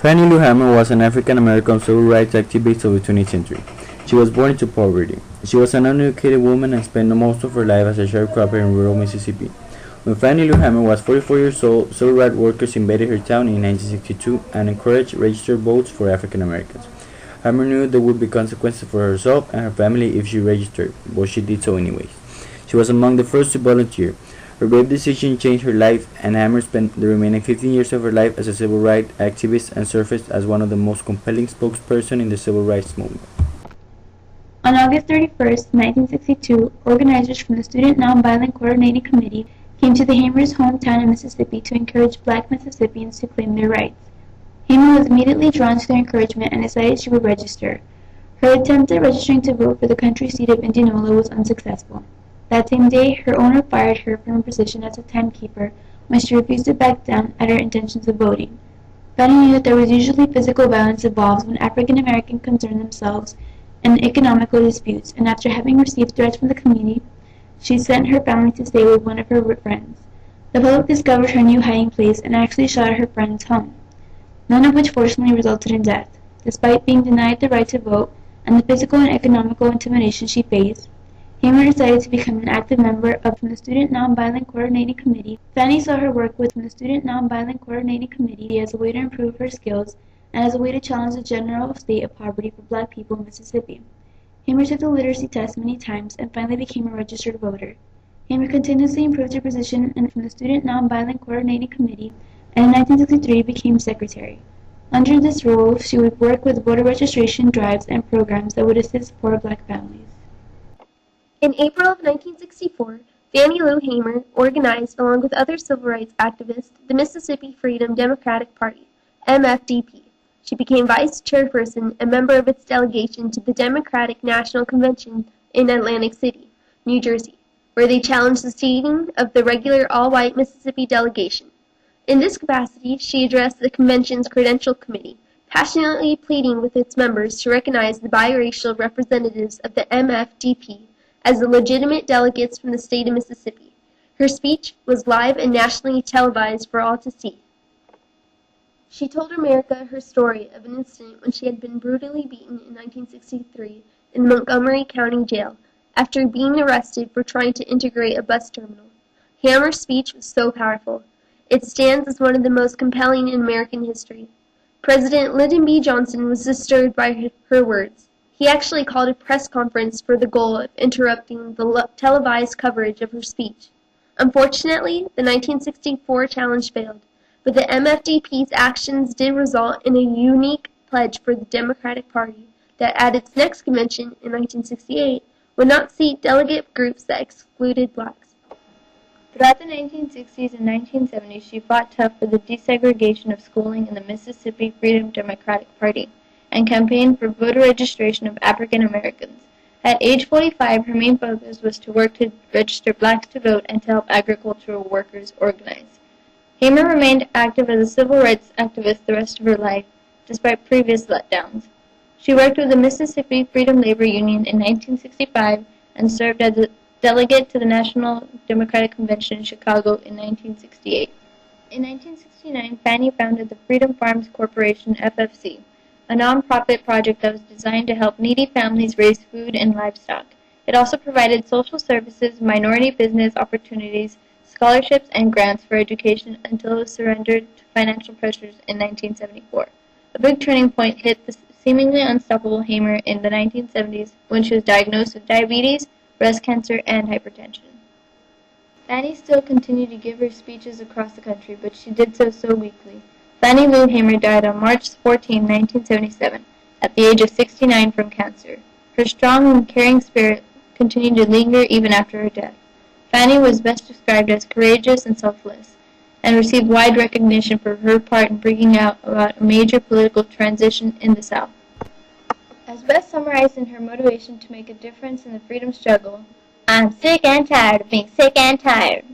Fannie Lou Hamer was an African-American civil rights activist of the 20th century. She was born into poverty. She was an uneducated woman and spent most of her life as a sharecropper in rural Mississippi. When Fannie Lou Hamer was 44 years old, civil rights workers invaded her town in 1962 and encouraged registered votes for African Americans. Hamer knew there would be consequences for herself and her family if she registered, but she did so anyways. She was among the first to volunteer. Her brave decision changed her life, and Hamer spent the remaining 15 years of her life as a civil rights activist and surfaced as one of the most compelling spokespersons in the civil rights movement. On August 31, 1962, organizers from the Student Nonviolent Coordinating Committee came to the Hamer's hometown in Mississippi to encourage black Mississippians to claim their rights. Hamer was immediately drawn to their encouragement and decided she would register. Her attempt at registering to vote for the country seat of Indianola was unsuccessful. That same day, her owner fired her from her position as a timekeeper when she refused to back down at her intentions of voting. Fannie knew that there was usually physical violence involved when African Americans concerned themselves in economical disputes, and after having received threats from the community, she sent her family to stay with one of her friends. The public discovered her new hiding place and actually shot at her friend's home, none of which fortunately resulted in death. Despite being denied the right to vote and the physical and economical intimidation she faced, Hamer decided to become an active member of the Student Nonviolent Coordinating Committee. Fannie saw her work with the Student Nonviolent Coordinating Committee as a way to improve her skills and as a way to challenge the general state of poverty for black people in Mississippi. Hamer took the literacy test many times and finally became a registered voter. Hamer continuously improved her position from the Student Nonviolent Coordinating Committee and in 1963 became secretary. Under this role, she would work with voter registration drives and programs that would assist poor black families. In April of 1964, Fannie Lou Hamer organized, along with other civil rights activists, the Mississippi Freedom Democratic Party, MFDP. She became vice chairperson and member of its delegation to the Democratic National Convention in Atlantic City, New Jersey, where they challenged the seating of the regular all-white Mississippi delegation. In this capacity, she addressed the convention's Credential Committee, passionately pleading with its members to recognize the biracial representatives of the MFDP as the legitimate delegates from the state of Mississippi. Her speech was live and nationally televised for all to see. She told America her story of an incident when she had been brutally beaten in 1963 in Montgomery County Jail after being arrested for trying to integrate a bus terminal. Hamer's speech was so powerful. It stands as one of the most compelling in American history. President Lyndon B. Johnson was disturbed by her words. He actually called a press conference for the goal of interrupting the televised coverage of her speech. Unfortunately, the 1964 challenge failed, but the MFDP's actions did result in a unique pledge for the Democratic Party that at its next convention in 1968 would not seat delegate groups that excluded blacks. Throughout the 1960s and 1970s, she fought tough for the desegregation of schooling in the Mississippi Freedom Democratic Party and campaigned for voter registration of African Americans. At age 45, her main focus was to work to register blacks to vote and to help agricultural workers organize. Hamer remained active as a civil rights activist the rest of her life, despite previous letdowns. She worked with the Mississippi Freedom Labor Union in 1965 and served as a delegate to the National Democratic Convention in Chicago in 1968. In 1969, Fannie founded the Freedom Farms Corporation, FFC, a non-profit project that was designed to help needy families raise food and livestock. It also provided social services, minority business opportunities, scholarships, and grants for education until it was surrendered to financial pressures in 1974. A big turning point hit the seemingly unstoppable Hamer in the 1970s when she was diagnosed with diabetes, breast cancer, and hypertension. Fannie still continued to give her speeches across the country, but she did so weakly. Fannie Lou Hamer died on March 14, 1977, at the age of 69 from cancer. Her strong and caring spirit continued to linger even after her death. Fannie was best described as courageous and selfless, and received wide recognition for her part in bringing about a major political transition in the South. As best summarized in her motivation to make a difference in the freedom struggle, "I'm sick and tired of being sick and tired."